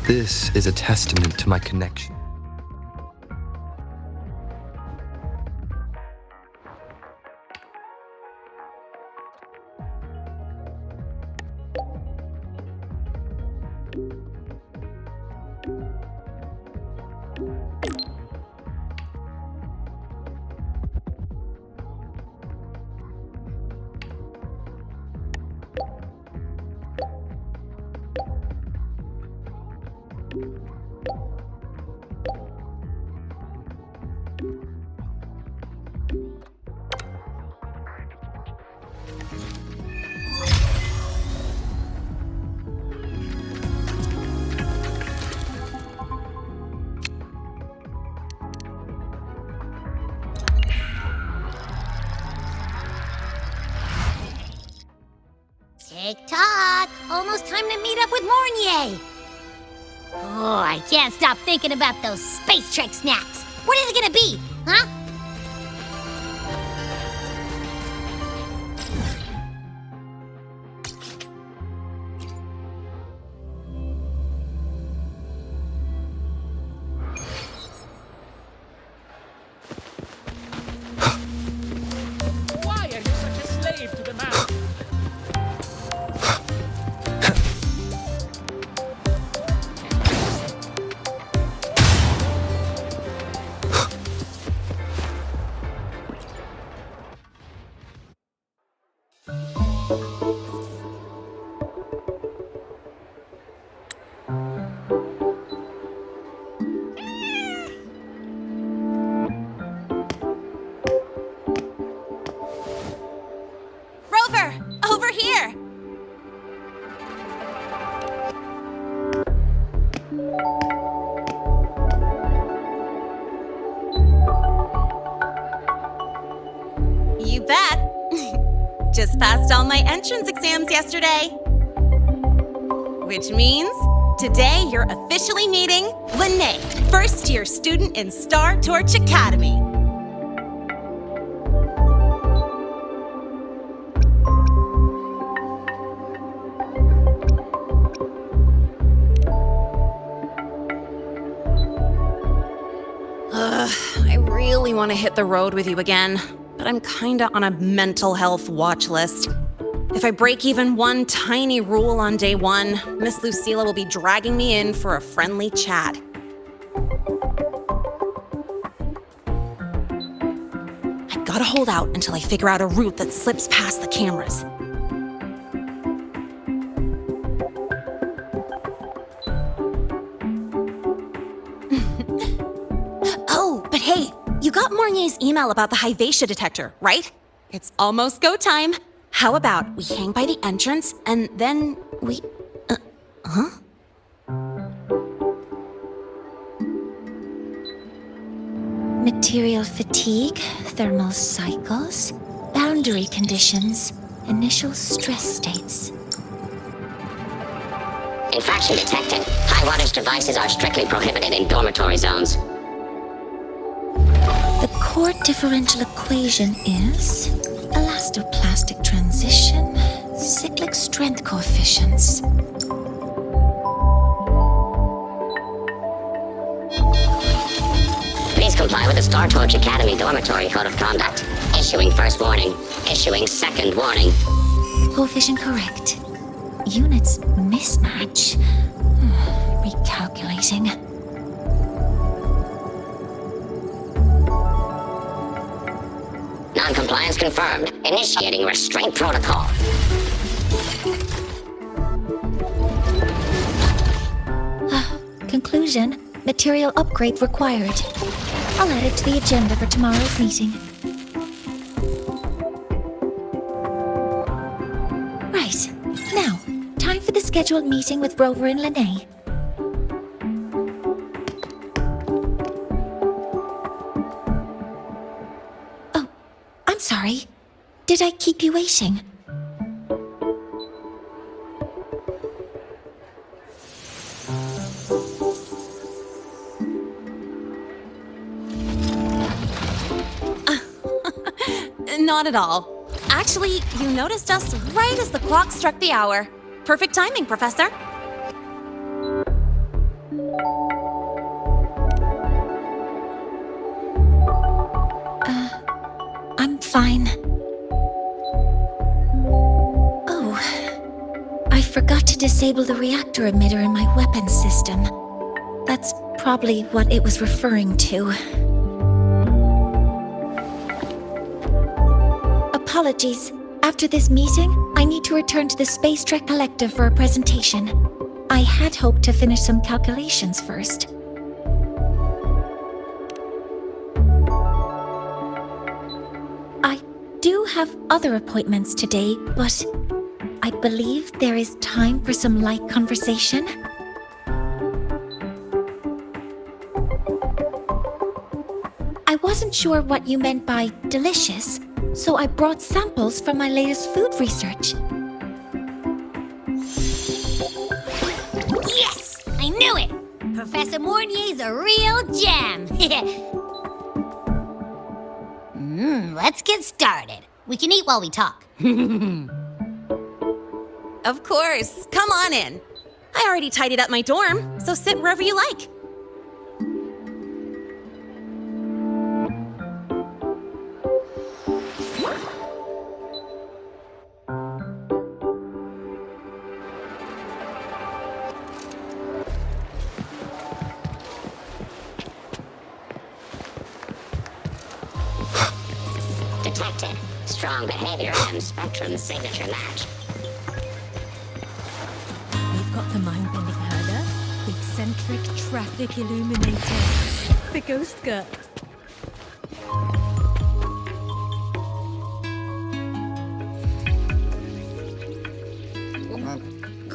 This is a testament to my connection. Tick-tock! Almost time to meet up with Mornye! Oh, I can't stop thinking about those space trek snacks! What is it gonna be, huh? Why are you such a slave to the map? Rover! Over here! You bet. Just passed all my entrance exams yesterday. Which means today you're officially meeting Lahai, first-year student in Startorch Academy. I really want to hit the road with you again, but I'm kinda on a mental health watch list. If I break even one tiny rule on day one, Miss Lucila will be dragging me in for a friendly chat. I've gotta hold out until I figure out a route that slips past the cameras. Oh, but hey, you got Mornye's email about the Hivatia detector, right? It's almost go time. How about we hang by the entrance and then we... huh? Material fatigue, thermal cycles, boundary conditions, initial stress states. Infraction detected. High wattage devices are strictly prohibited in dormitory zones. The core differential equation is elastoplastic transition, cyclic strength coefficients. Please comply with the Startorch Academy dormitory code of conduct. Issuing first warning. Issuing second warning. Coefficient correct. Units mismatch. Recalculating. Non-compliance confirmed. Initiating restraint protocol. Conclusion, material upgrade required. I'll add it to the agenda for tomorrow's meeting. Right, now, time for the scheduled meeting with Rover and Lahai. Oh, I'm sorry. Did I keep you waiting? Not at all. Actually, you noticed us right as the clock struck the hour. Perfect timing, Professor. fine. Oh, I forgot to disable the reactor emitter in my weapons system. That's probably what it was referring to. Apologies. After this meeting, I need to return to the Space Trek Collective for a presentation. I had hoped to finish some calculations first. I do have other appointments today, but I believe there is time for some light conversation. I wasn't sure what you meant by delicious, so I brought samples from my latest food research. Yes! I knew it! Professor Mornye's a real gem! Let's get started. We can eat while we talk. Of course. Come on in. I already tidied up my dorm, so sit wherever you like. Detected. Strong behavior and spectrum signature match. We've got the mind-bending herder, the eccentric traffic illuminator, the ghost girl.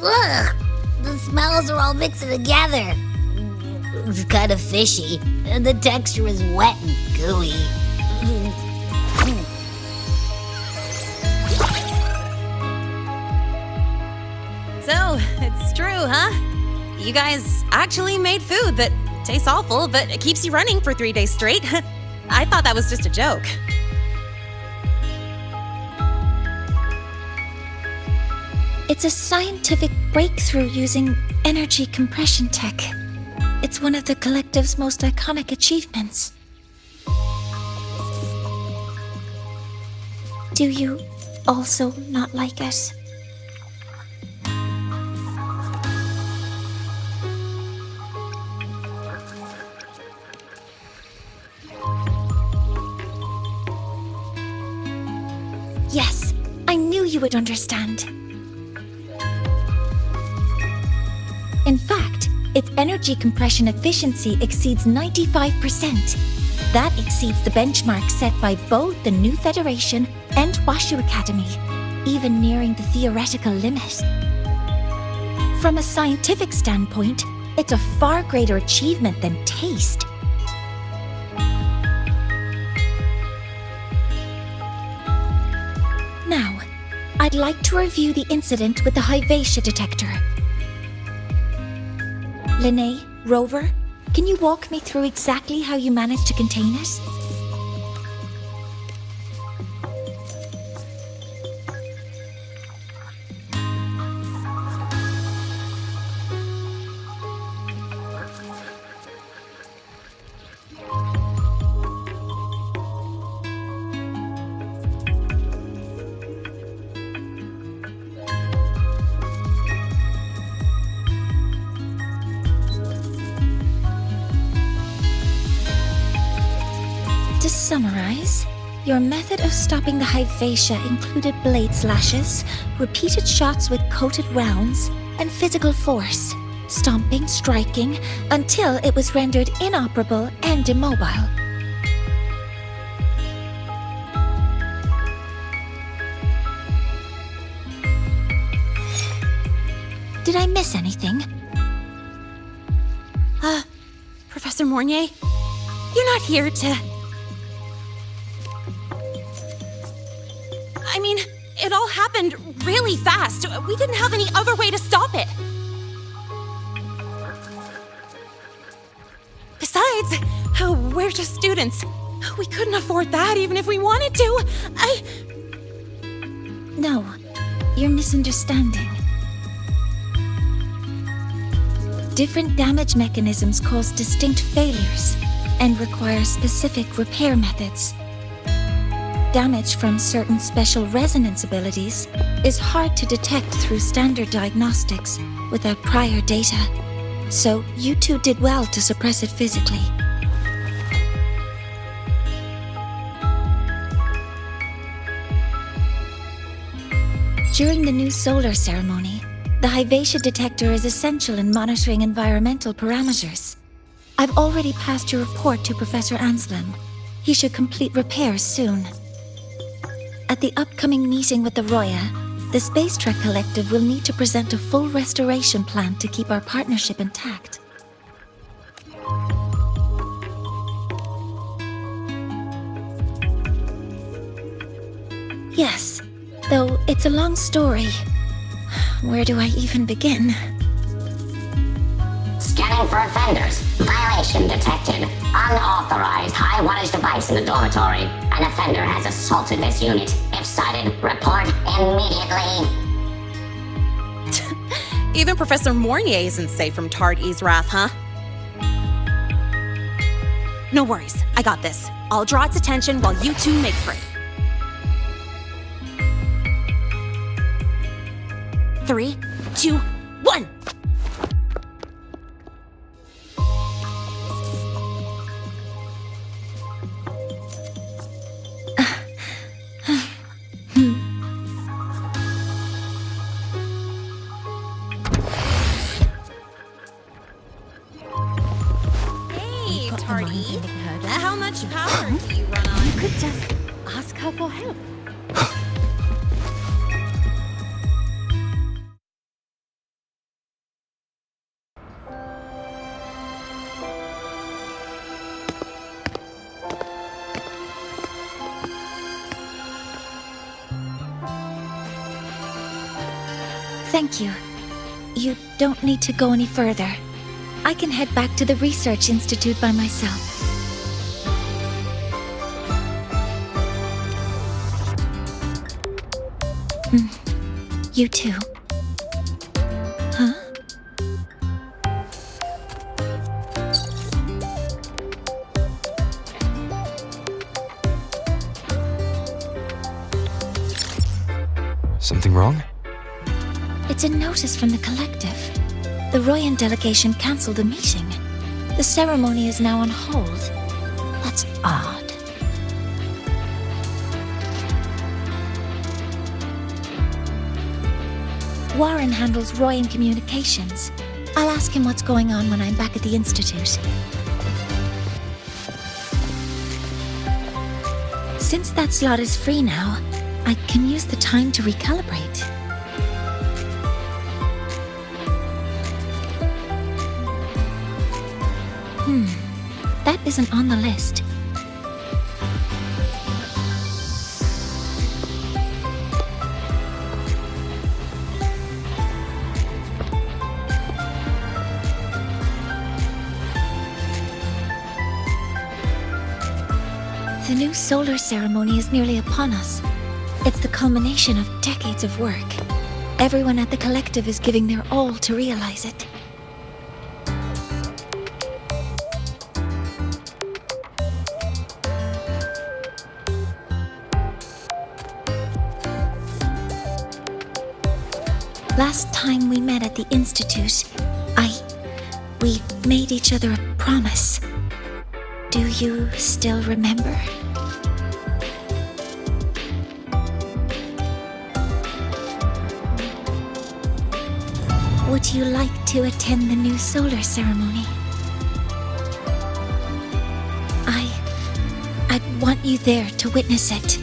Ugh! The smells are all mixed together. It's kind of fishy, and the texture is wet and gooey. So, it's true, huh? You guys actually made food that tastes awful, but it keeps you running for 3 days straight. I thought that was just a joke. It's a scientific breakthrough using energy compression tech. It's one of the Collective's most iconic achievements. Do you also not like it? Yes, I knew you would understand. In fact, its energy compression efficiency exceeds 95%. That exceeds the benchmark set by both the New Federation and Startorch Academy, even nearing the theoretical limit. From a scientific standpoint, it's a far greater achievement than taste. Now, I'd like to review the incident with the Lahai-Roi detector. Lahai, Rover, can you walk me through exactly how you managed to contain it? To summarize, your method of stopping the Lahai-Roi included blade slashes, repeated shots with coated rounds, and physical force, stomping, striking, until it was rendered inoperable and immobile. Did I miss anything? Professor Mornye, you're not here to... I mean, it all happened really fast. We didn't have any other way to stop it. Besides, we're just students. We couldn't afford that even if we wanted to. No, you're misunderstanding. Different damage mechanisms cause distinct failures and require specific repair methods. damage from certain special resonance abilities is hard to detect through standard diagnostics without prior data. So you two did well to suppress it physically. During the new solar ceremony, the Hyvatia detector is essential in monitoring environmental parameters. I've already passed your report to Professor Anslem. He should complete repairs soon. At the upcoming meeting with the Roya, the Space Trek Collective will need to present a full restoration plan to keep our partnership intact. Yes, though it's a long story. Where do I even begin? Scanning for offenders. Violation detected. Unauthorized high wattage device in the dormitory. An offender has assaulted this unit. If sighted, report immediately. Even Professor Mornye isn't safe from Tard-E's wrath, huh? No worries, I got this. I'll draw its attention while you two make for it. 3, 2, 1! Hey, Tardy. How much power do you run on? You could just ask her for help. Thank you. You don't need to go any further. I can head back to the Research Institute by myself. You too. Huh? Something wrong? It's a notice from the collective. The Royan delegation cancelled the meeting. The ceremony is now on hold. That's odd. Warren handles Royan communications. I'll ask him what's going on when I'm back at the Institute. Since that slot is free now, I can use the time to recalibrate. That isn't on the list. The new solar ceremony is nearly upon us. It's the culmination of decades of work. Everyone at the collective is giving their all to realize it. Last time we met at the Institute, we made each other a promise. Do you still remember? Would you like to attend the new solar ceremony? I'd want you there to witness it.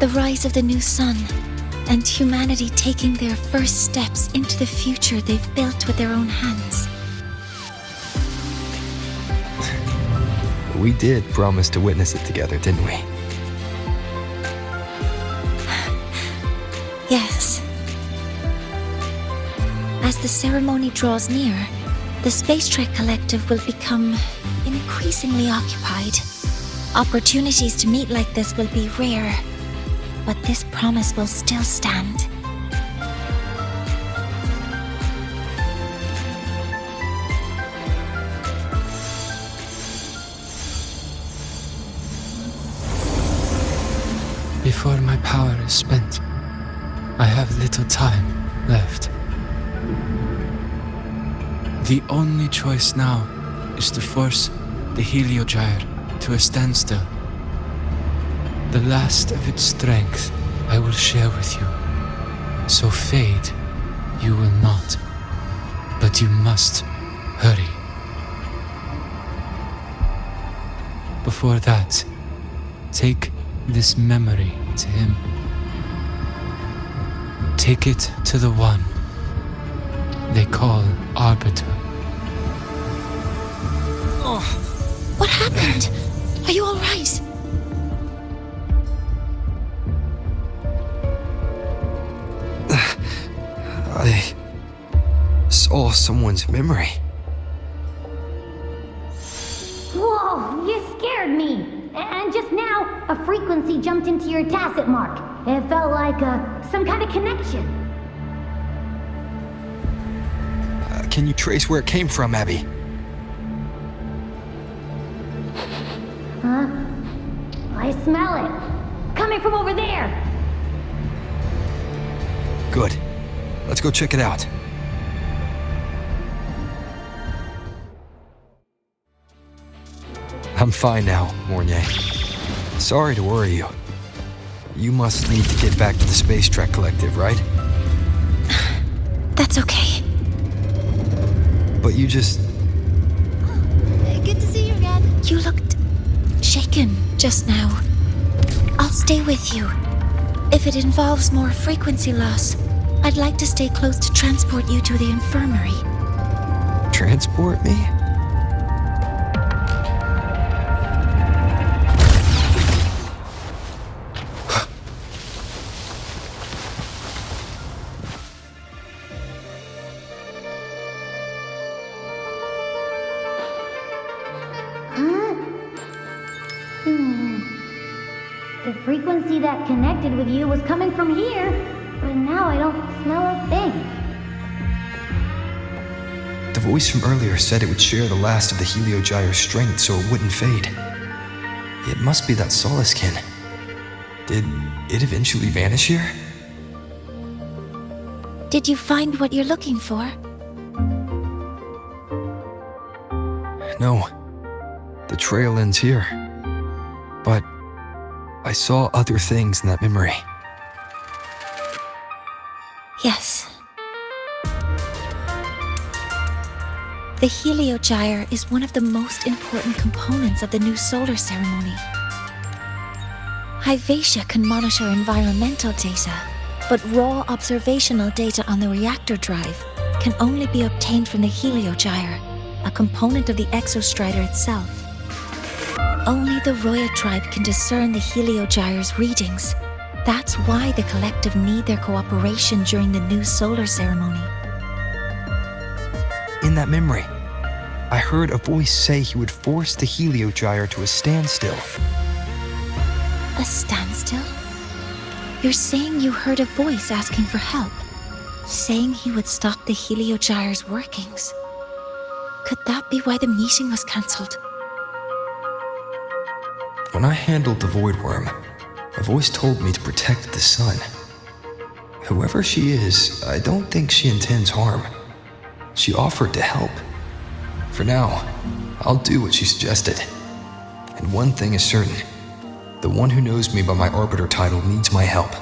The rise of the new sun, and humanity taking their first steps into the future they've built with their own hands. We did promise to witness it together, didn't we? Yes. As the ceremony draws near, the Space Trek Collective will become increasingly occupied. Opportunities to meet like this will be rare, but this promise will still stand. Before my power is spent, I have little time left. The only choice now is to force the Heliogyre to a standstill. The last of its strength I will share with you. So fade, you will not. But you must hurry. Before that, take this memory to him. Take it to the one they call Arbiter. What happened? Are you all right? I saw someone's memory. Whoa, you scared me. And just now, a frequency jumped into your tacit mark. It felt like some kind of connection. Can you trace where it came from, Abby? Huh? I smell it. Coming from over there. Good. Let's go check it out. I'm fine now, Mornye. Sorry to worry you. You must need to get back to the Space Trek Collective, right? That's okay. But you just... Good to see you again. You looked shaken just now. I'll stay with you. If it involves more frequency loss, I'd like to stay close to transport you to the infirmary. Transport me? The frequency that connected with you was coming from here, but now I don't smell a thing. The voice from earlier said it would share the last of the Heliogyre's strength so it wouldn't fade. It must be that Solaskin. Did it eventually vanish here? Did you find what you're looking for? No. The trail ends here. But I saw other things in that memory. Yes. The Heliogyre is one of the most important components of the new solar ceremony. Hyvatia can monitor environmental data, but raw observational data on the reactor drive can only be obtained from the Heliogyre, a component of the exostrider itself. Only the Roya tribe can discern the Heliogyre's readings. That's why the collective need their cooperation during the new solar ceremony. In that memory, I heard a voice say he would force the Heliogyre to a standstill. A standstill? You're saying you heard a voice asking for help, saying he would stop the Heliogyre's workings. Could that be why the meeting was cancelled? When I handled the Void Worm, a voice told me to protect the sun. Whoever she is, I don't think she intends harm. She offered to help. For now, I'll do what she suggested. And one thing is certain. The one who knows me by my Arbiter title needs my help.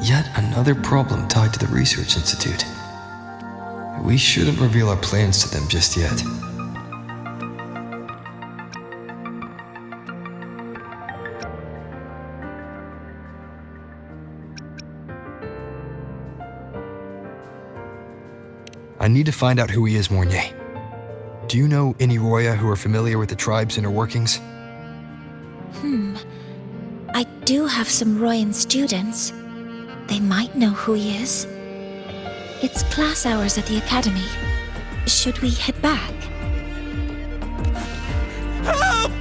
Yet another problem tied to the Research Institute. We shouldn't reveal our plans to them just yet. I need to find out who he is, Mornye. Do you know any Roya who are familiar with the tribe's inner workings? I do have some Royan students. They might know who he is. It's class hours at the academy. Should we head back? Help!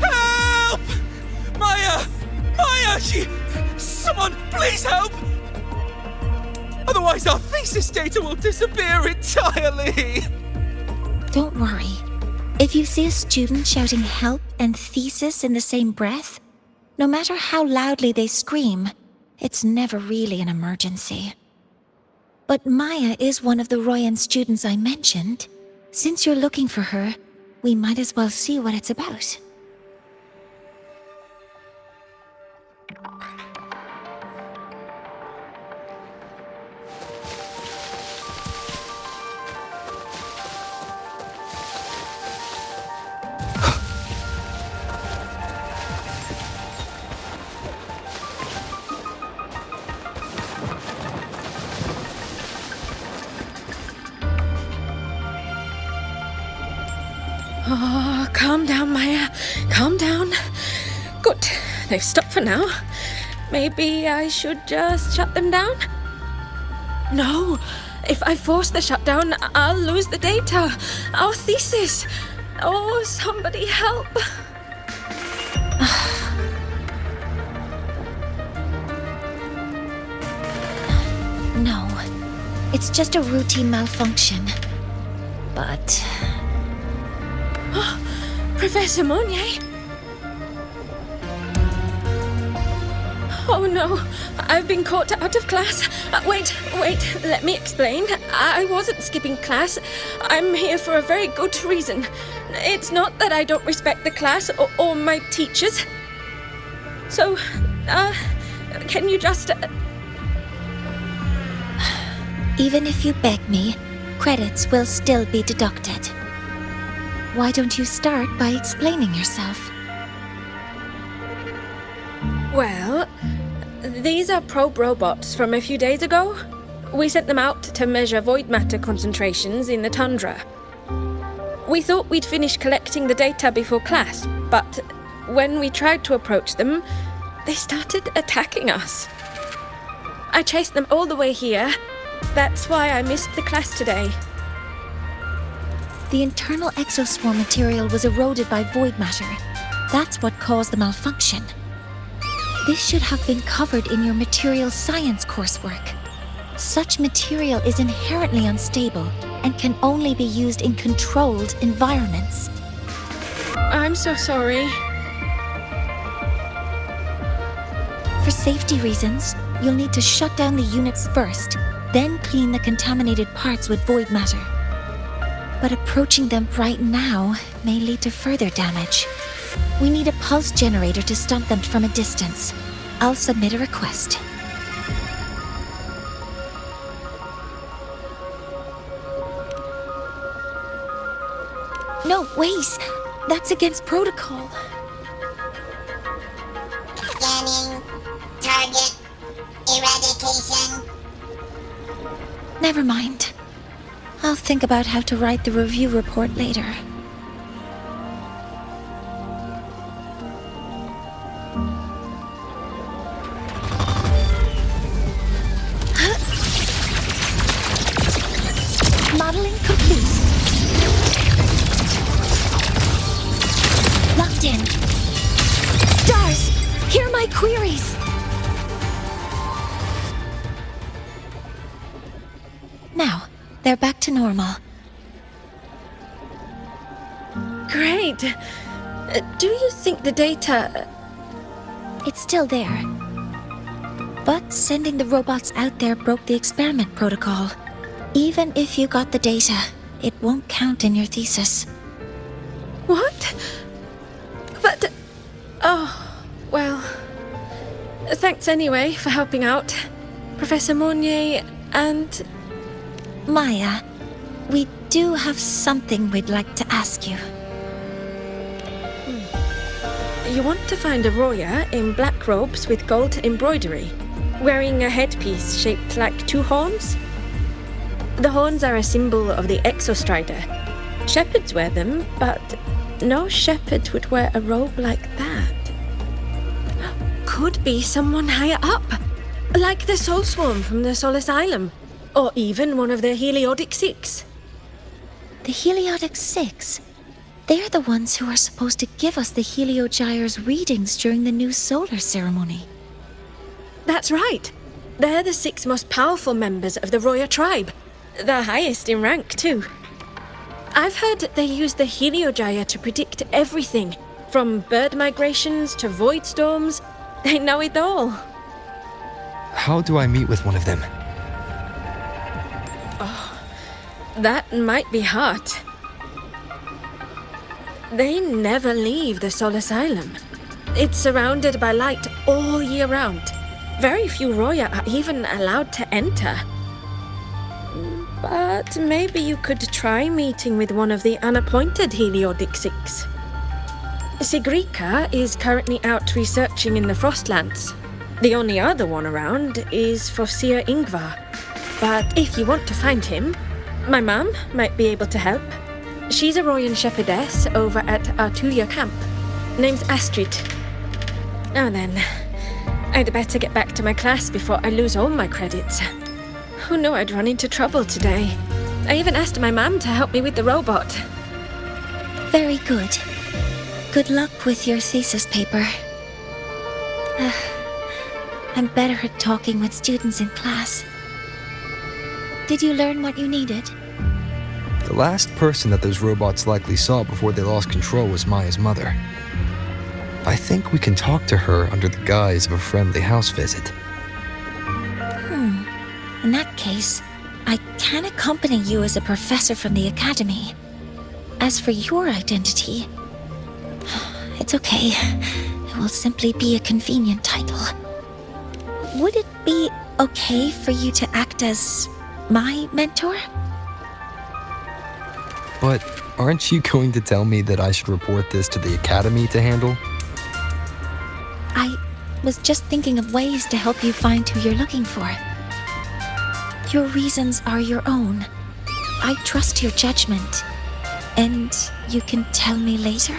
Help! Maya! Maya! Someone, please help! Otherwise our thesis data will disappear entirely! Don't worry. If you see a student shouting help and thesis in the same breath, no matter how loudly they scream, it's never really an emergency. But Maya is one of the Royan students I mentioned. Since you're looking for her, we might as well see what it's about. Oh, calm down, Maya. Calm down. Good. They've stopped for now. Maybe I should just shut them down? No. If I force the shutdown, I'll lose the data. Our thesis. Oh, somebody help. No. It's just a routine malfunction. But... Professor Mornye? Oh no, I've been caught out of class. Wait, let me explain. I wasn't skipping class. I'm here for a very good reason. It's not that I don't respect the class or my teachers. So, can you just... Even if you beg me, credits will still be deducted. Why don't you start by explaining yourself? Well, these are probe robots from a few days ago. We sent them out to measure void matter concentrations in the tundra. We thought we'd finish collecting the data before class, but when we tried to approach them, they started attacking us. I chased them all the way here. That's why I missed the class today. The internal exoswarm material was eroded by void matter. That's what caused the malfunction. This should have been covered in your material science coursework. Such material is inherently unstable and can only be used in controlled environments. I'm so sorry. For safety reasons, you'll need to shut down the units first, then clean the contaminated parts with void matter. But approaching them right now may lead to further damage. We need a pulse generator to stop them from a distance. I'll submit a request. No, wait! That's against protocol. Scanning. Target. Eradication. Never mind. I'll think about how to write the review report later. Modeling complete. Locked in. Stars, hear my queries. Now, they're back to normal. Great. Do you think the data... It's still there. But sending the robots out there broke the experiment protocol. Even if you got the data, it won't count in your thesis. What? But... Oh, well... Thanks anyway for helping out. Professor Mornye and... Maya, we do have something we'd like to ask you. You want to find a Roya in black robes with gold embroidery, wearing a headpiece shaped like two horns? The horns are a symbol of the Exostrider. Shepherds wear them, but no shepherd would wear a robe like that. Could be someone higher up, like the Soul Swarm from the Sol Asylum, or even one of the Heliodic Six. The Heliodic Six? They're the ones who are supposed to give us the Heliogyre's readings during the new solar ceremony. That's right. They're the 6 most powerful members of the Roya tribe. The highest in rank, too. I've heard they use the Heliogyre to predict everything, from bird migrations to void storms. They know it all. How do I meet with one of them? That might be hard. They never leave the Sol Asylum. It's surrounded by light all year round. Very few Roya are even allowed to enter. But maybe you could try meeting with one of the unappointed Heliodixics. Sigrika is currently out researching in the Frostlands. The only other one around is Fosir Ingvar. But if you want to find him, my mum might be able to help. She's a Royan shepherdess over at Artuya camp. Name's Astrid. Now then, I'd better get back to my class before I lose all my credits. Who knew I'd run into trouble today? I even asked my mum to help me with the robot. Very good. Good luck with your thesis paper. I'm better at talking with students in class. Did you learn what you needed? The last person that those robots likely saw before they lost control was Maya's mother. I think we can talk to her under the guise of a friendly house visit. In that case, I can accompany you as a professor from the academy. As for your identity, it's okay. It will simply be a convenient title. Would it be okay for you to act as my mentor? But aren't you going to tell me that I should report this to the academy to handle? I was just thinking of ways to help you find who you're looking for. Your reasons are your own. I trust your judgment. And you can tell me later?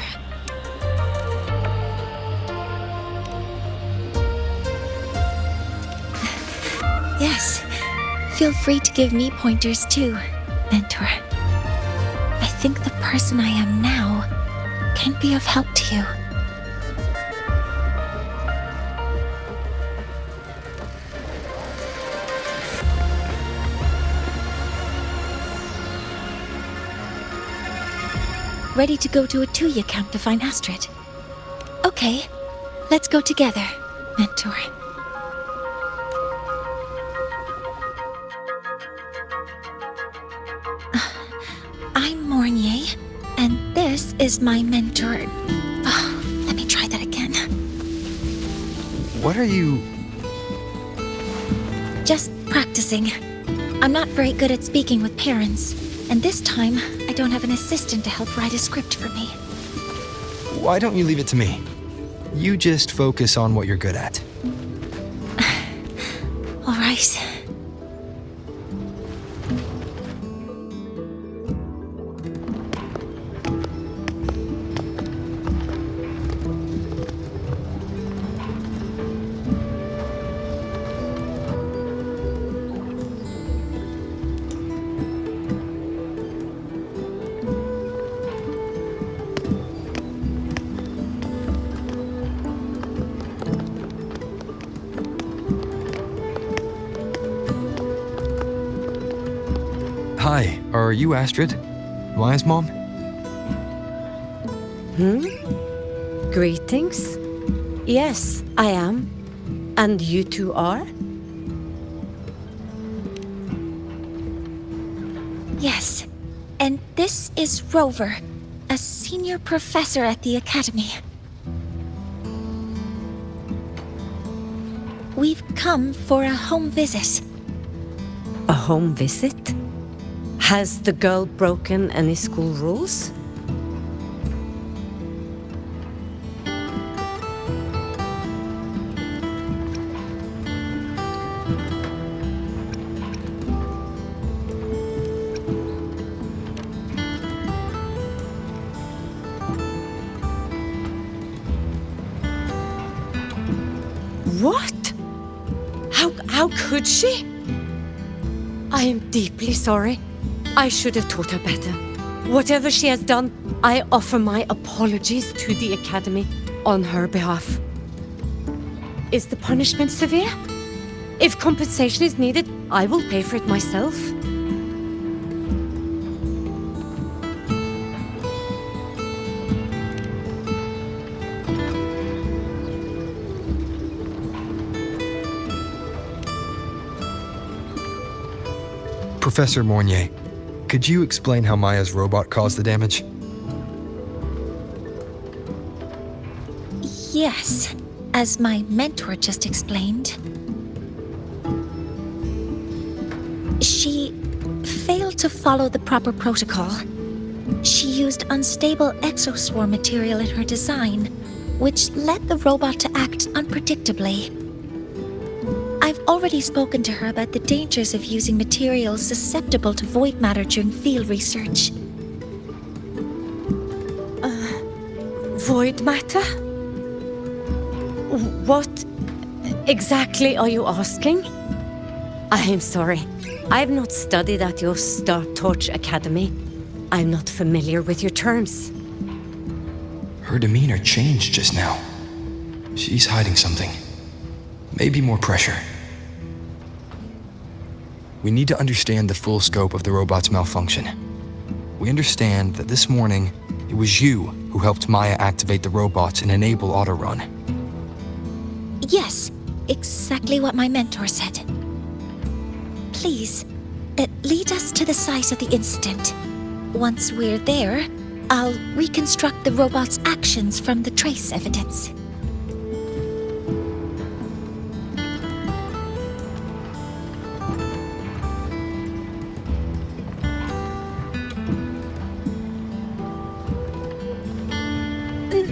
Yes. Feel free to give me pointers too, mentor. I think the person I am now can be of help to you. Ready to go to a Tuya camp to find Astrid? Okay, let's go together, mentor. I'm Mornye, and this is my mentor. Let me try that again. What are you... Just practicing. I'm not very good at speaking with parents, and this time I don't have an assistant to help write a script for me. Why don't you leave it to me? You just focus on what you're good at. All right. Hi, are you Astrid? Maya's mom? Greetings. Yes, I am. And you two are? Yes, and this is Rover, a senior professor at the academy. We've come for a home visit. A home visit? Has the girl broken any school rules? What? How could she? I am deeply sorry. I should have taught her better. Whatever she has done, I offer my apologies to the Academy on her behalf. Is the punishment severe? If compensation is needed, I will pay for it myself. Professor Mornye, could you explain how Maya's robot caused the damage? Yes, as my mentor just explained. She failed to follow the proper protocol. She used unstable exoswarm material in her design, which led the robot to act unpredictably. I've already spoken to her about the dangers of using materials susceptible to void matter during field research. Void matter? What exactly are you asking? I am sorry. I have not studied at your Startorch Academy. I'm not familiar with your terms. Her demeanor changed just now. She's hiding something. Maybe more pressure. We need to understand the full scope of the robot's malfunction. We understand that this morning, it was you who helped Maya activate the robots and enable auto-run. Yes, exactly what my mentor said. Please, lead us to the site of the incident. Once we're there, I'll reconstruct the robot's actions from the trace evidence.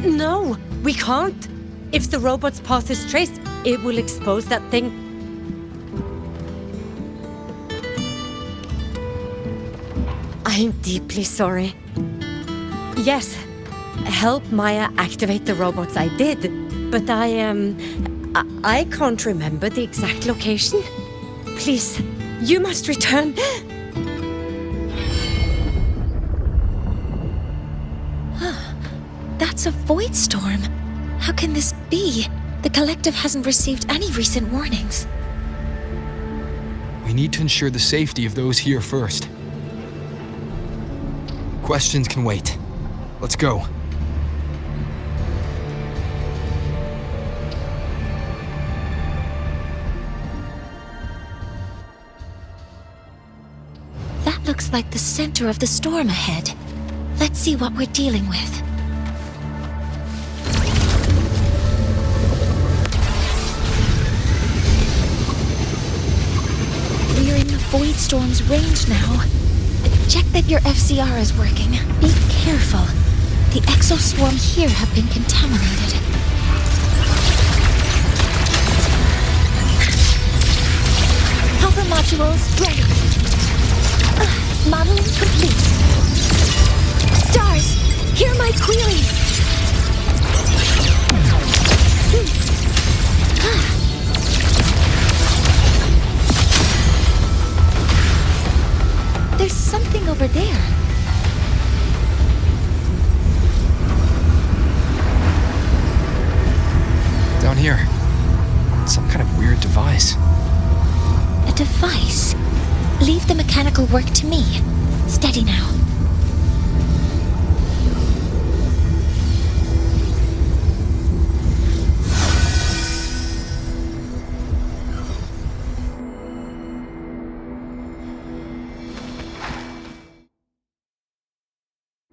No, we can't. If the robot's path is traced, it will expose that thing. I am deeply sorry. Yes, help Maya activate the robots I did, but I can't remember the exact location. Please, you must return. That's a void storm. How can this be? The collective hasn't received any recent warnings. We need to ensure the safety of those here first. Questions can wait. Let's go. That looks like the center of the storm ahead. Let's see what we're dealing with. We're in the void storm's range now. Check that your FCR is working. Be careful. The exoswarm here have been contaminated. Hover modules ready. Modeling complete. Stars, hear my queries. There's something over there. Down here. Some kind of weird device. A device? Leave the mechanical work to me. Steady now.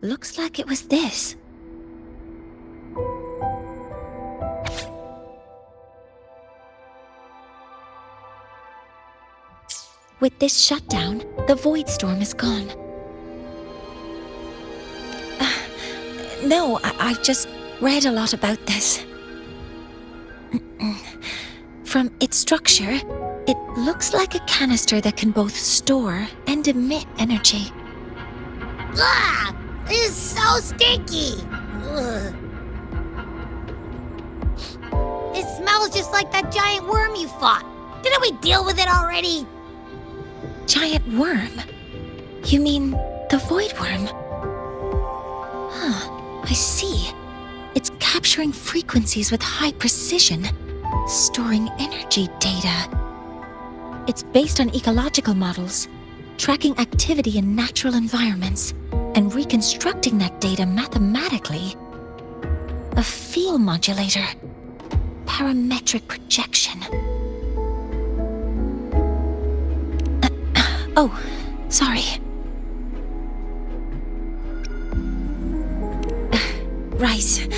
Looks like it was this. With this shutdown, the void storm is gone. No, I've just read a lot about this. From its structure, it looks like a canister that can both store and emit energy. Ugh! This is so stinky! Ugh. It smells just like that giant worm you fought. Didn't we deal with it already? Giant worm? You mean the void worm? Huh, I see. It's capturing frequencies with high precision, storing energy data. It's based on ecological models, tracking activity in natural environments, and reconstructing that data mathematically. A field modulator. Parametric projection. Oh, Sorry. Right.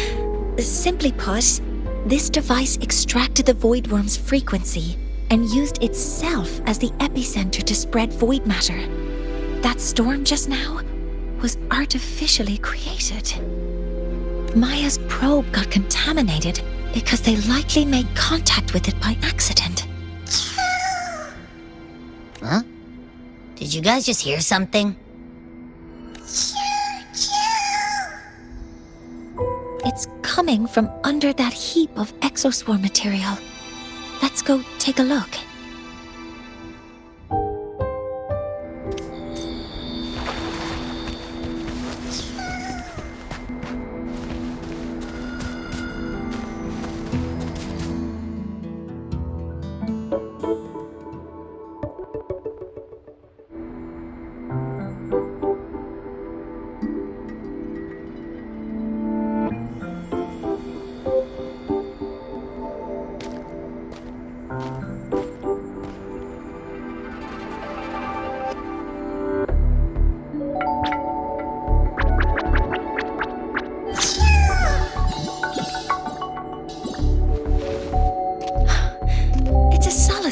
Simply put, this device extracted the void worm's frequency and used itself as the epicenter to spread void matter. That storm just now was artificially created. Maya's probe got contaminated because they likely made contact with it by accident. Huh? Did you guys just hear something? It's coming from under that heap of exoswarm material. Let's go take a look.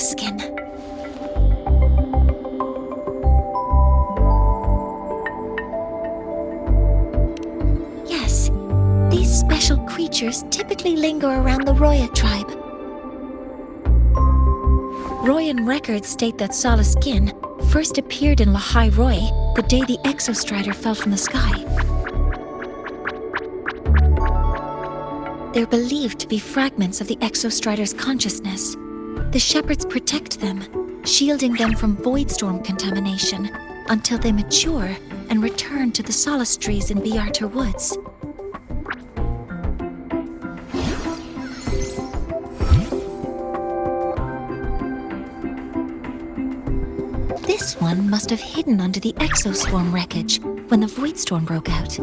Skin. Yes, these special creatures typically linger around the Roya tribe. Royan records state that Salaskin first appeared in Lahai-Roi the day the Exostrider fell from the sky. They're believed to be fragments of the Exostrider's consciousness. The shepherds protect them, shielding them from void storm contamination until they mature and return to the solace trees in Biarter Woods. This one must have hidden under the exoswarm wreckage when the void storm broke out.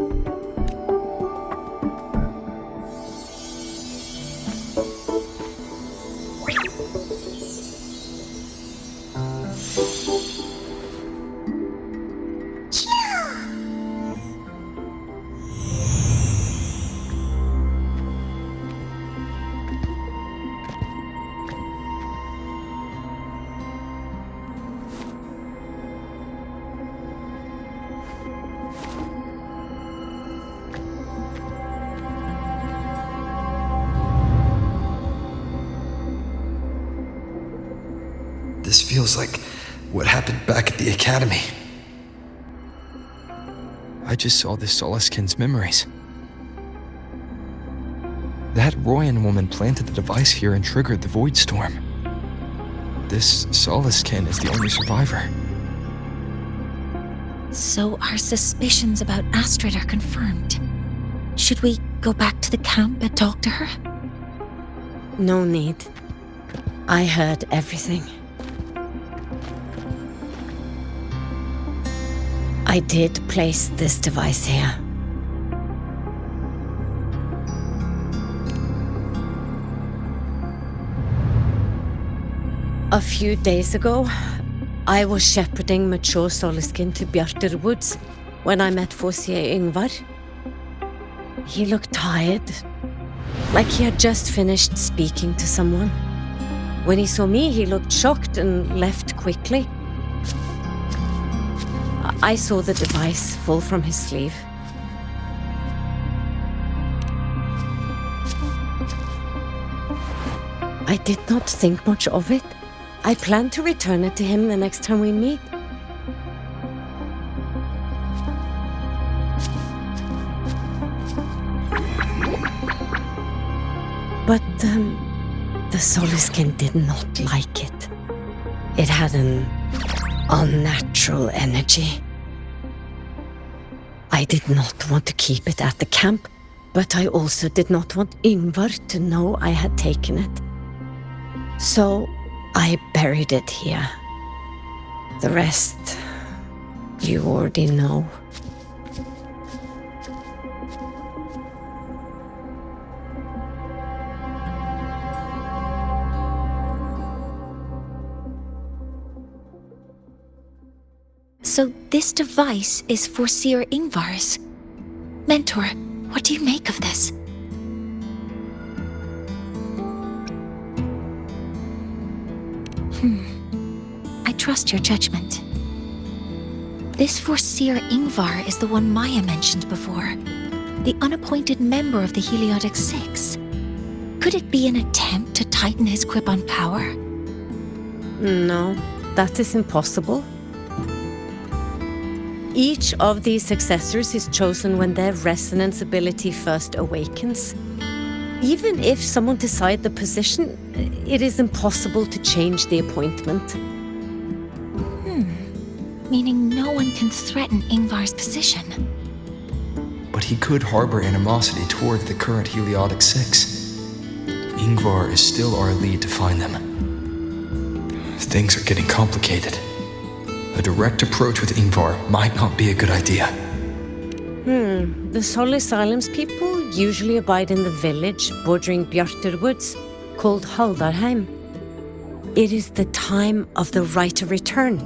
This feels like what happened back at the Academy. I just saw this Solaskin's memories. That Royan woman planted the device here and triggered the void storm. This Solaskin is the only survivor. So our suspicions about Astrid are confirmed. Should we go back to the camp and talk to her? No need. I heard everything. I did place this device here. A few days ago, I was shepherding mature Solaskin to Bjarter Woods when I met Fossier Ingvar. He looked tired, like he had just finished speaking to someone. When he saw me, he looked shocked and left quickly. I saw the device fall from his sleeve. I did not think much of it. I plan to return it to him the next time we meet. But the Solaskin did not like it. It had an unnatural energy. I did not want to keep it at the camp, but I also did not want Ingvar to know I had taken it. So I buried it here. The rest, you already know. So This device is Foreseer Ingvar's. Mentor, what do you make of this? I trust your judgment. This Foreseer Ingvar is the one Maya mentioned before. The unappointed member of the Heliotic Six. Could it be an attempt to tighten his grip on power? No, that is impossible. Each of these successors is chosen when their resonance ability first awakens. Even if someone decides the position, it is impossible to change the appointment. Meaning no one can threaten Ingvar's position. But he could harbor animosity toward the current Heliotic Six. Ingvar is still our lead to find them. Things are getting complicated. A direct approach with Ingvar might not be a good idea. The Solace Islands people usually abide in the village bordering Bjartur Woods, called Haldarheim. It is the time of the right of return.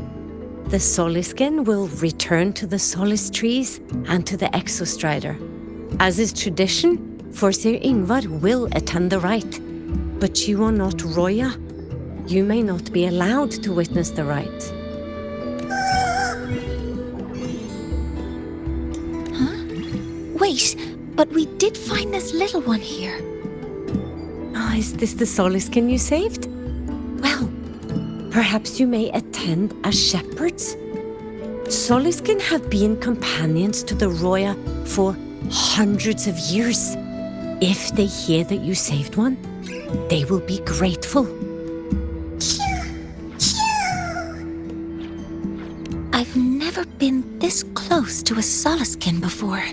The Soliskin will return to the Solace trees and to the Exostrider. As is tradition, Foreseer Ingvar will attend the rite. But you are not Roya. You may not be allowed to witness the rite. Wait, but we did find this little one here. Is this the Soliskin you saved? Well, perhaps you may attend as shepherds? Soliskin have been companions to the Roya for hundreds of years. If they hear that you saved one, they will be grateful. I've never been this close to a Soliskin before.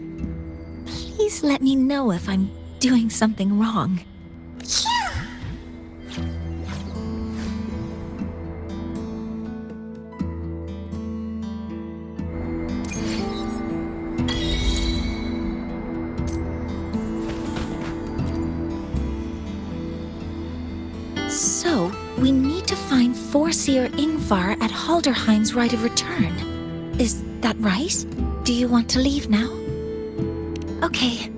Please let me know if I'm doing something wrong. So, we need to find Foreseer Ingvar at Halderheim's Rite of Return. Is that right? Do you want to leave now? Okay,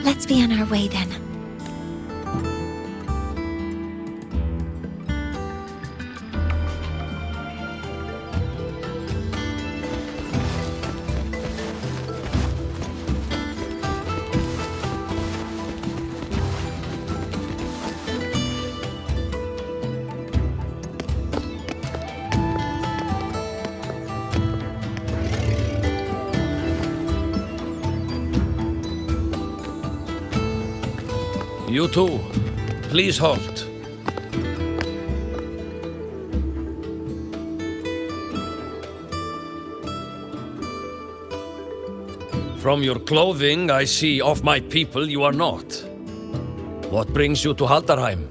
let's be on our way then. You two, please halt. From your clothing, I see of my people you are not. What brings you to Haldarheim?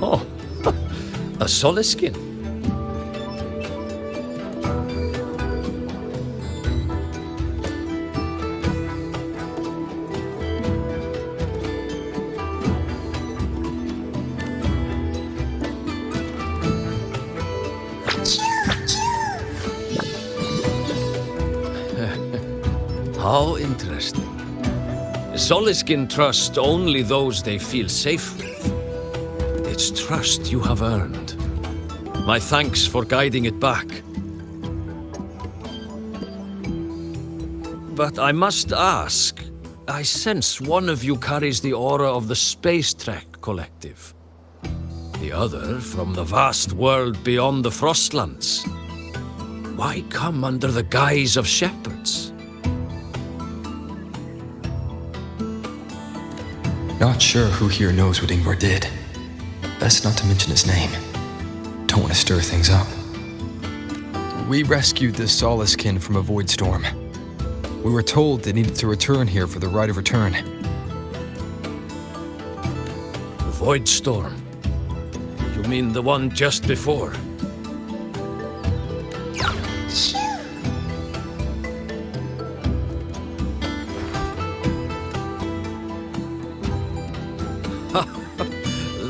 Oh, a Soliskin. How interesting. Soliskin trust only those they feel safe with. It's trust you have earned. My thanks for guiding it back. But I must ask, I sense one of you carries the aura of the Space Trek Collective. The other from the vast world beyond the Frostlands. Why come under the guise of shepherds? Not sure who here knows what Ingvar did. Best not to mention his name. Don't want to stir things up. We rescued the Soliskin from a void storm. We were told they needed to return here for the Rite of Return. Void storm? You mean the one just before?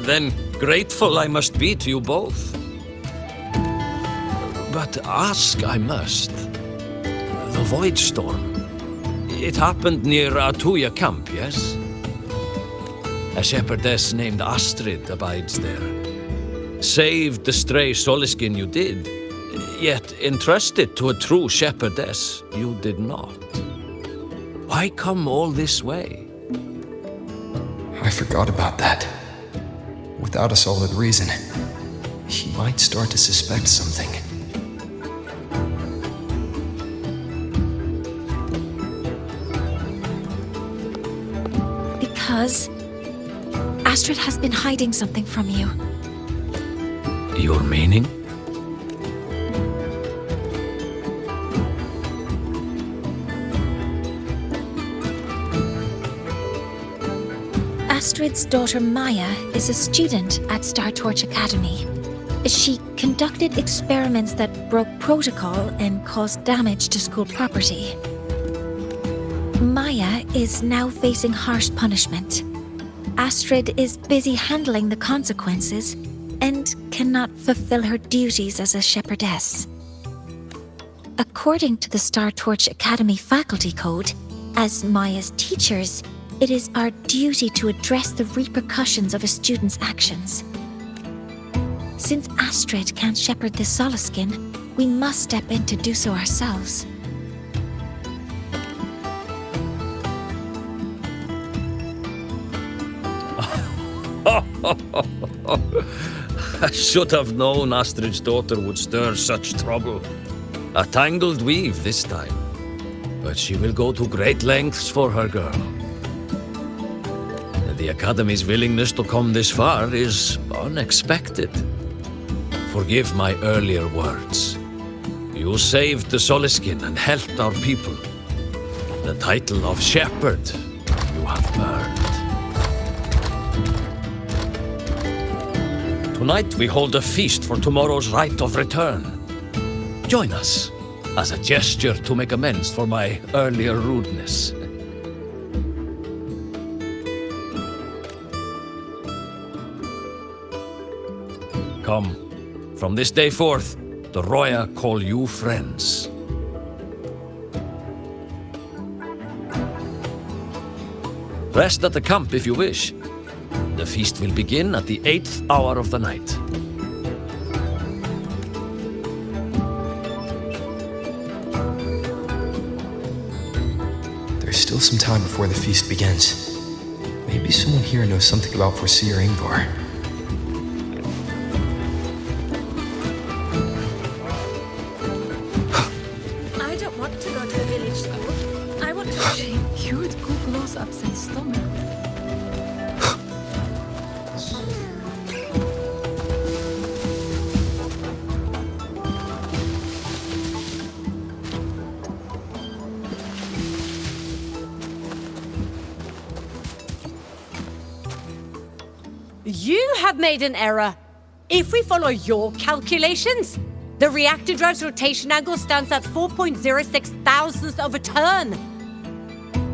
Then grateful I must be to you both. But ask I must. The Void Storm. It happened near Atuya camp, yes? A shepherdess named Astrid abides there. Saved the stray Soliskin you did, yet entrusted to a true shepherdess you did not. Why come all this way? I forgot about that. Without a solid reason, he might start to suspect something. Because Astrid has been hiding something from you. Your meaning? Astrid's daughter Maya is a student at Startorch Academy. She conducted experiments that broke protocol and caused damage to school property. Maya is now facing harsh punishment. Astrid is busy handling the consequences and cannot fulfill her duties as a shepherdess. According to the Startorch Academy faculty code, as Maya's teachers, it is our duty to address the repercussions of a student's actions. Since Astrid can't shepherd the Soliskin, we must step in to do so ourselves. I should have known Astrid's daughter would stir such trouble. A tangled weave this time. But she will go to great lengths for her girl. The Academy's willingness to come this far is unexpected. Forgive my earlier words. You saved the Soliskin and helped our people. The title of shepherd you have earned. Tonight we hold a feast for tomorrow's rite of return. Join us, as a gesture to make amends for my earlier rudeness. Come, from this day forth, the Roya call you friends. Rest at the camp if you wish. The feast will begin at the 8th hour of the night. There's still some time before the feast begins. Maybe someone here knows something about Foreseer Ingvar. I don't want to go to the village school. I want to... Cured Google's upset stomach. You have made an error. If we follow your calculations, the reactor drive's rotation angle stands at 4.06 thousandths of a turn.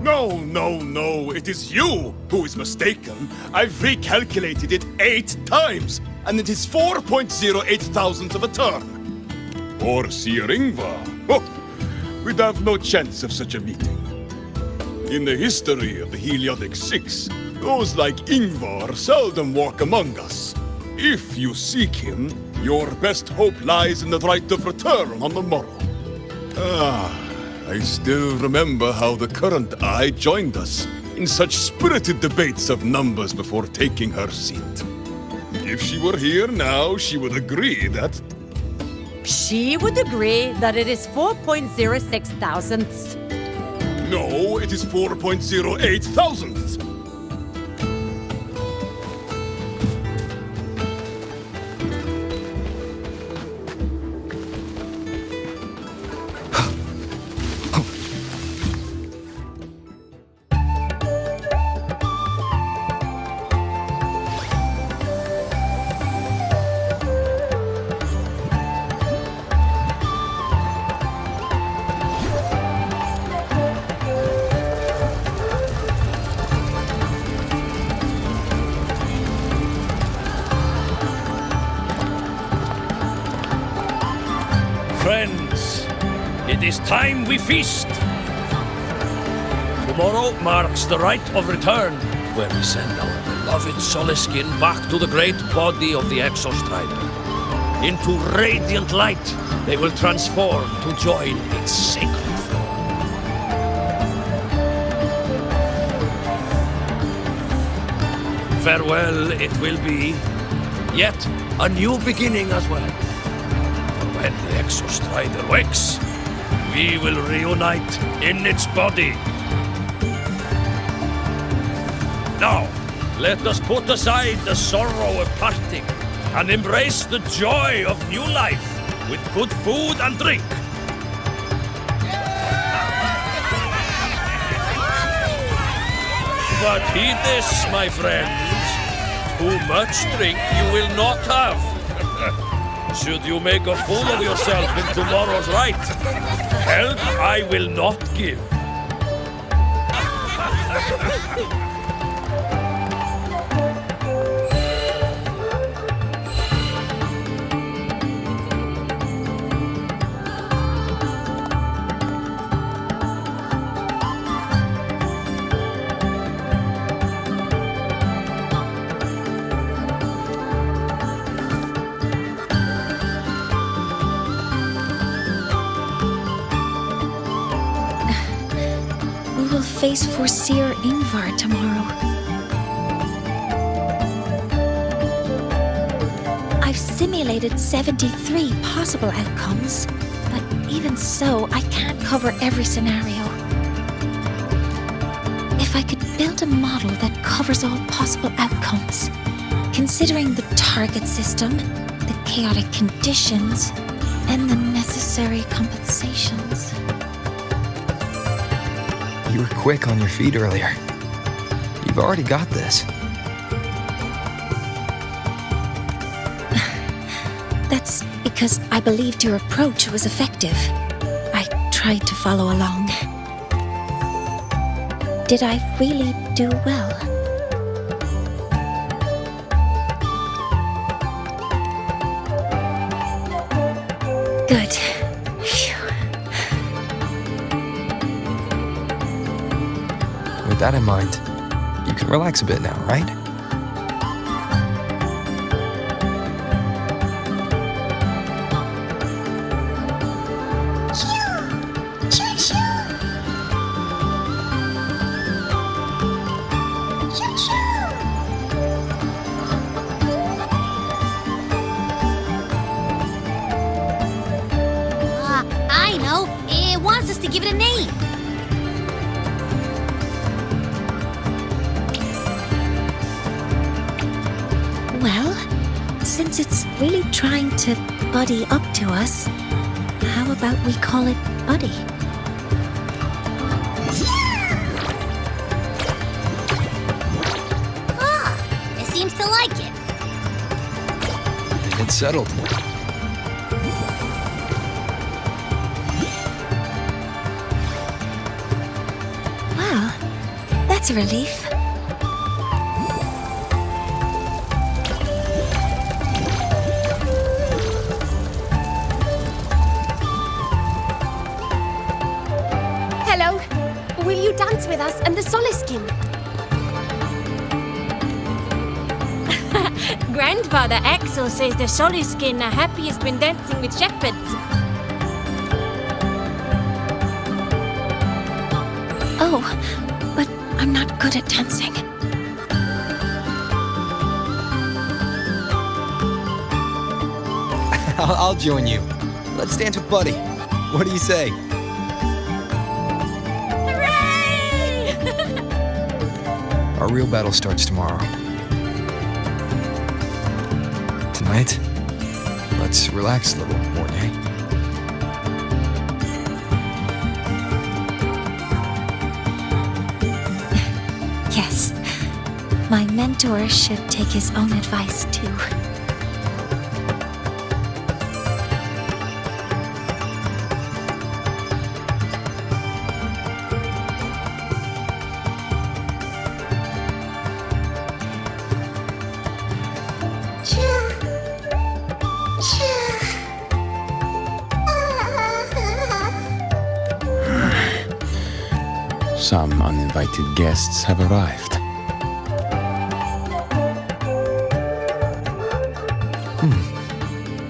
No, it is you who is mistaken. I've recalculated it 8 times, and it is 4.08 thousandths of a turn. Foreseer Ingvar. Oh, we'd have no chance of such a meeting. In the history of the Heliodic Six, those like Ingvar seldom walk among us. If you seek him, your best hope lies in the right of return on the morrow. I still remember how the current eye joined us in such spirited debates of numbers before taking her seat. If she were here now, she would agree that... She would agree that it is 4.06 thousandths. No, it is 4.08 thousandths. friends, it is time we feast. Tomorrow marks the rite of return, where we send our beloved Soliskin back to the great body of the Exostrider. Into radiant light, they will transform to join its sacred flow. Farewell it will be, yet a new beginning as well. For when the Exostrider wakes, we will reunite in its body. Now, let us put aside the sorrow of parting and embrace the joy of new life with good food and drink. But heed this, my friends. Too much drink you will not have. Should you make a fool of yourself in tomorrow's rite, help I will not give. Face for Seer Ingvar tomorrow. I've simulated 73 possible outcomes, but even so, I can't cover every scenario. If I could build a model that covers all possible outcomes, considering the target system, the chaotic conditions, and the necessary compensations. You were quick on your feet earlier. You've already got this. That's because I believed your approach was effective. I tried to follow along. Did I really do well? Good. With that in mind, you can relax a bit now, right? I know. It wants us to give it a name. Well, since it's really trying to buddy up to us, how about we call it Buddy? It seems to like it. It's settled. Well, that's a relief. Hello. Will you dance with us and the Soliskin? Grandfather Axel says the Soliskin are happiest when dancing with shepherds. Oh, but I'm not good at dancing. I'll join you. Let's dance with Buddy. What do you say? Hooray! Our real battle starts tomorrow. Tonight, let's relax a little, Mornye. Yes, my mentor should take his own advice too. Some uninvited guests have arrived.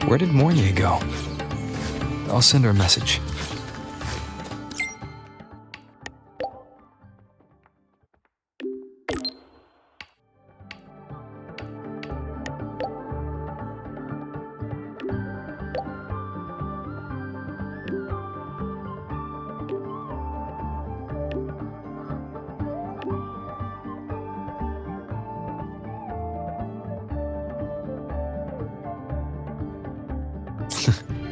Where did Mornye go? I'll send her a message.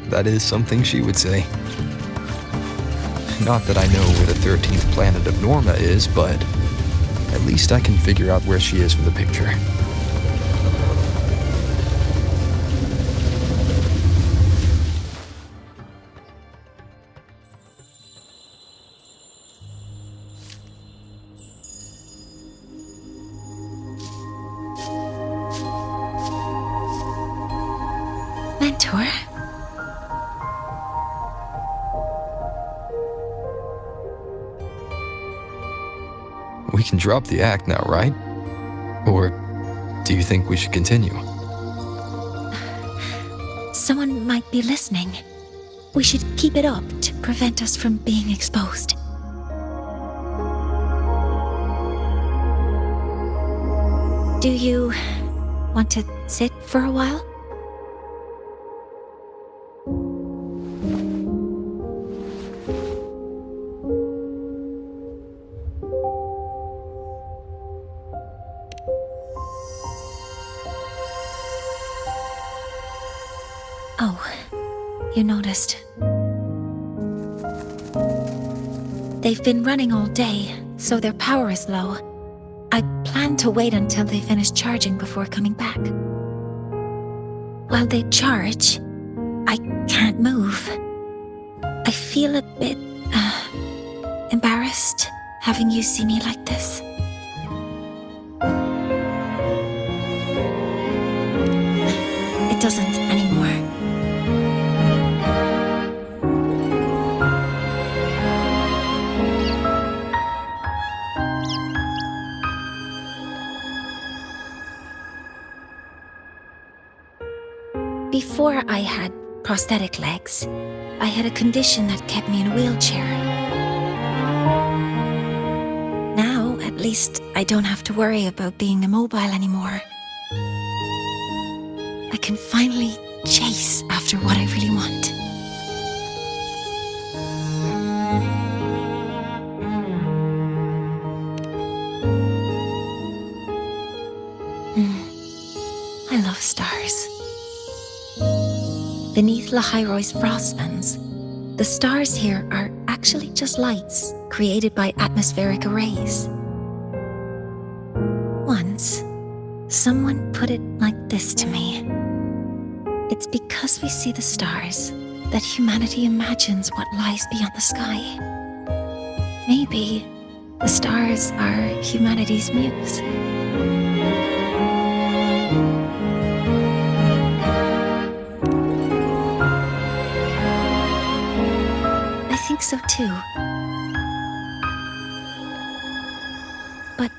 That is something she would say. Not that I know where the 13th planet of Norma is, but at least I can figure out where she is from the picture. Mentor? We can drop the act now, right? Or do you think we should continue? Someone might be listening. We should keep it up to prevent us from being exposed. Do you want to sit for a while? Oh, you noticed. They've been running all day, so their power is low. I plan to wait until they finish charging before coming back. While they charge, I can't move. I feel a bit embarrassed having you see me like this. It doesn't anymore. Before I had prosthetic legs, I had a condition that kept me in a wheelchair. Now, at least, I don't have to worry about being immobile anymore. I can finally chase after what I really want. I love stars. Beneath Lahai-Roi's frostlands, the stars here are actually just lights created by atmospheric arrays. Once, someone put it like this to me. It's because we see the stars that humanity imagines what lies beyond the sky. Maybe the stars are humanity's muse. I think so too. But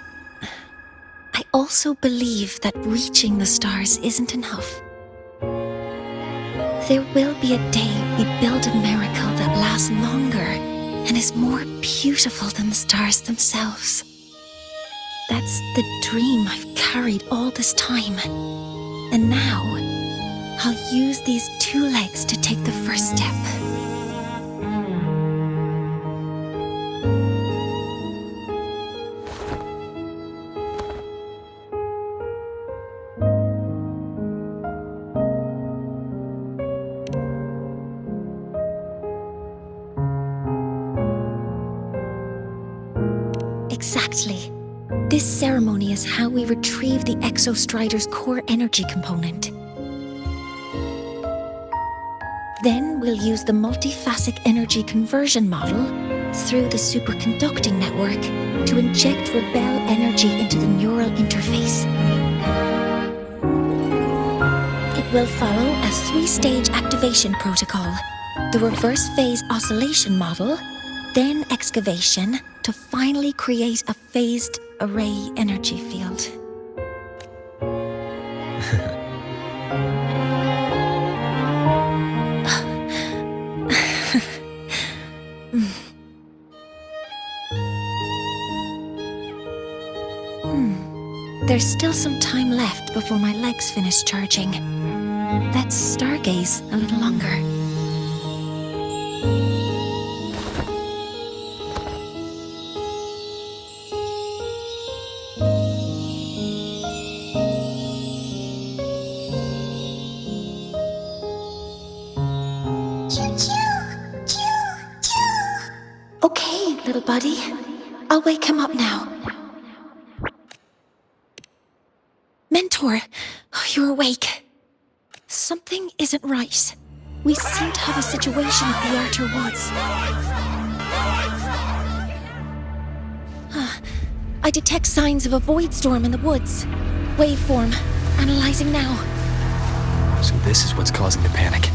I also believe that reaching the stars isn't enough. There will be a day we build a miracle that lasts longer and is more beautiful than the stars themselves. That's the dream I've carried all this time. And now, I'll use these two legs to take the first step. Exactly. This ceremony is how we retrieve the Exostrider's core energy component. Then we'll use the multiphasic energy conversion model through the superconducting network to inject rebel energy into the neural interface. It will follow a 3-stage activation protocol: the reverse phase oscillation model, then excavation, to finally create a phased array energy field. There's still some time left before my legs finish charging. Let's stargaze a little longer. Okay, little buddy. I'll wake him up now. Mentor, you're awake. Something isn't right. We seem to have a situation at the Outer Woods. I detect signs of a void storm in the woods. Waveform. Analyzing now. So this is what's causing the panic.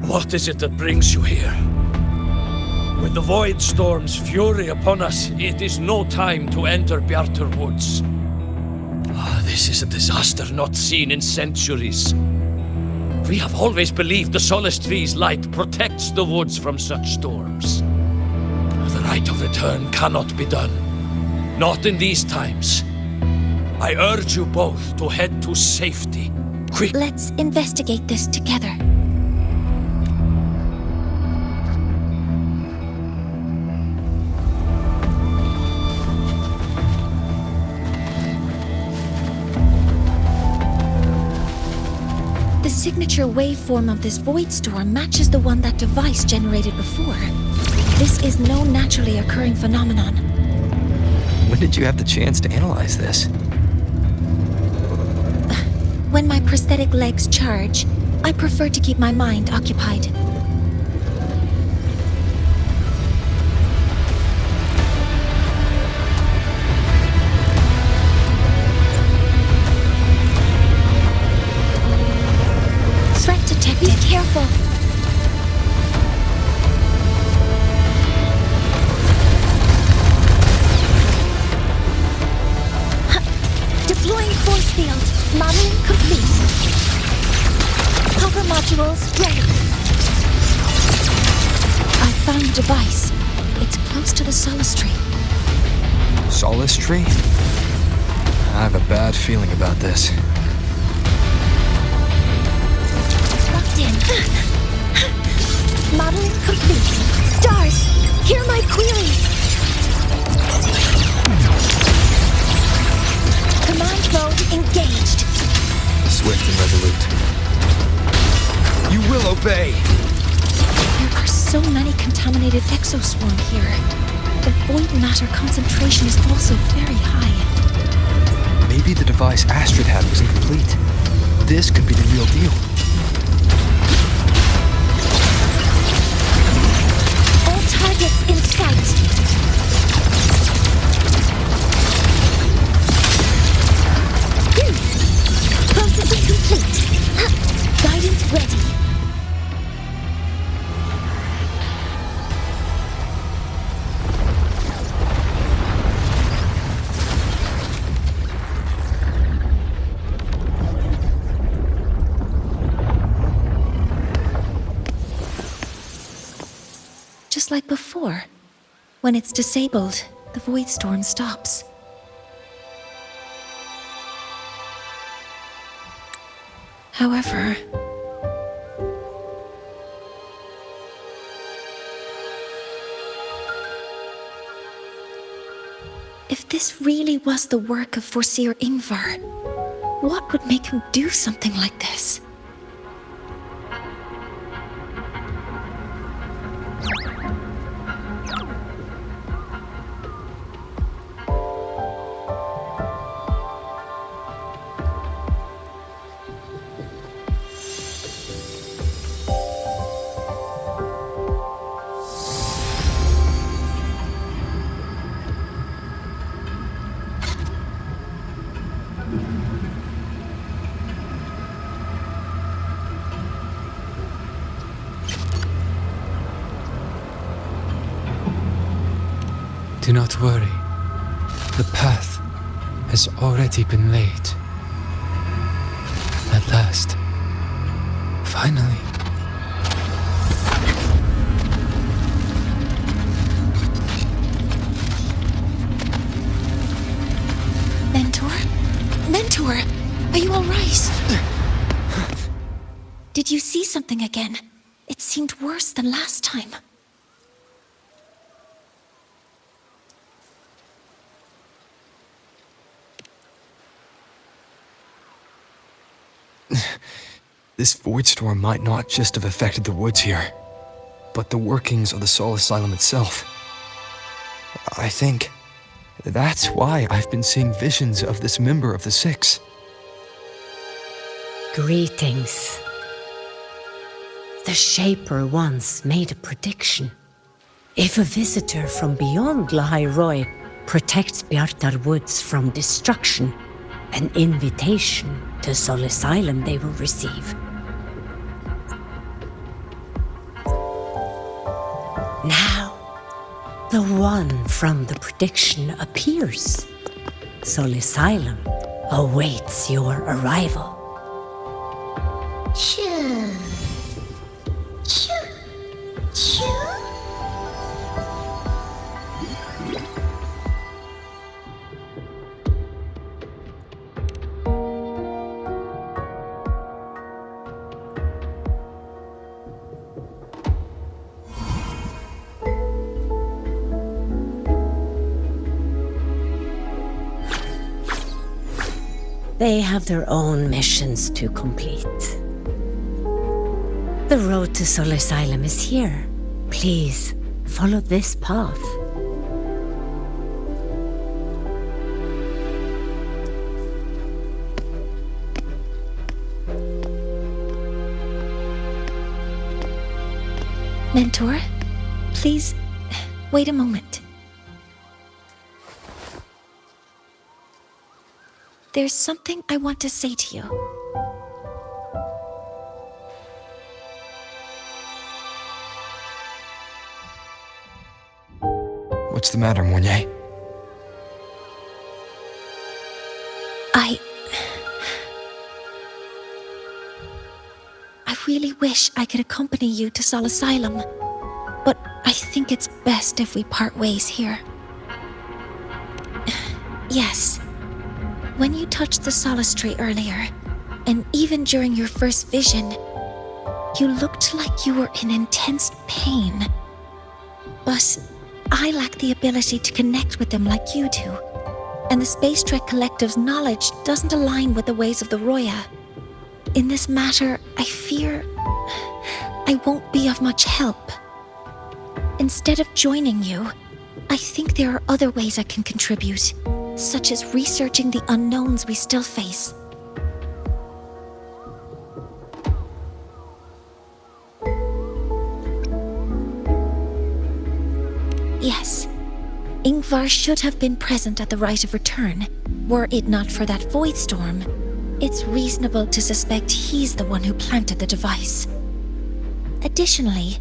What is it that brings you here? With the Void Storm's fury upon us, it is no time to enter Bjartur Woods. This is a disaster not seen in centuries. We have always believed the Solace Tree's light protects the woods from such storms. The rite of return cannot be done. Not in these times. I urge you both to head to safety. Quick! Let's investigate this together. The signature waveform of this void storm matches the one that device generated before. This is no naturally occurring phenomenon. When did you have the chance to analyze this? When my prosthetic legs charge, I prefer to keep my mind occupied. Threat detected. Be careful. Deploying force field. Modeling complete. Power modules ready. I found the device. It's close to the Solace Tree. Solace Tree? I have a bad feeling about this. Locked in. Modeling complete. Stars, hear my queries. Command mode engaged. Swift and resolute. You will obey! There are so many contaminated exoswarm here. The void matter concentration is also very high. Maybe the device Astrid had was incomplete. This could be the real deal. All targets in sight. Processing complete. Guidance ready. Just like before. When it's disabled, the void storm stops. However, if this really was the work of Foreseer Ingvar, what would make him do something like this? Do not worry. The path has already been laid. At last. Finally. Mentor, are you all right? Did you see something again? It seemed worse than last time. This void storm might not just have affected the woods here, but the workings of the Soul Asylum itself. I think that's why I've been seeing visions of this member of the Six. Greetings. The Shaper once made a prediction. If a visitor from beyond Lahai-Roi protects Bjartar Woods from destruction, an invitation to Soul Asylum they will receive. Now, the one from the prediction appears. Soul Asylum awaits your arrival. Choo. Choo. Choo. They have their own missions to complete. The road to Soul Asylum is here. Please, follow this path. Mentor, please, wait a moment. There's something I want to say to you. What's the matter, Mornye? I really wish I could accompany you to Soul Asylum, but I think it's best if we part ways here. Yes. When you touched the Solace Tree earlier, and even during your first vision, you looked like you were in intense pain. But I lack the ability to connect with them like you do, and the Space Trek Collective's knowledge doesn't align with the ways of the Roya. In this matter, I fear I won't be of much help. Instead of joining you, I think there are other ways I can contribute, such as researching the unknowns we still face. Yes, Ingvar should have been present at the rite of return. Were it not for that void storm, it's reasonable to suspect he's the one who planted the device. Additionally,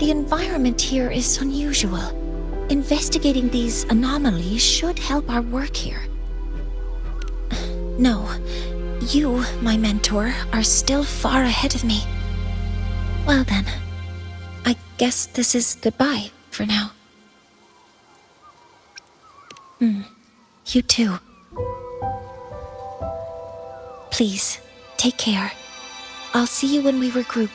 the environment here is unusual. Investigating these anomalies should help our work here. No, you, my mentor, are still far ahead of me. Well then, I guess this is goodbye for now. You too. Please, take care. I'll see you when we regroup.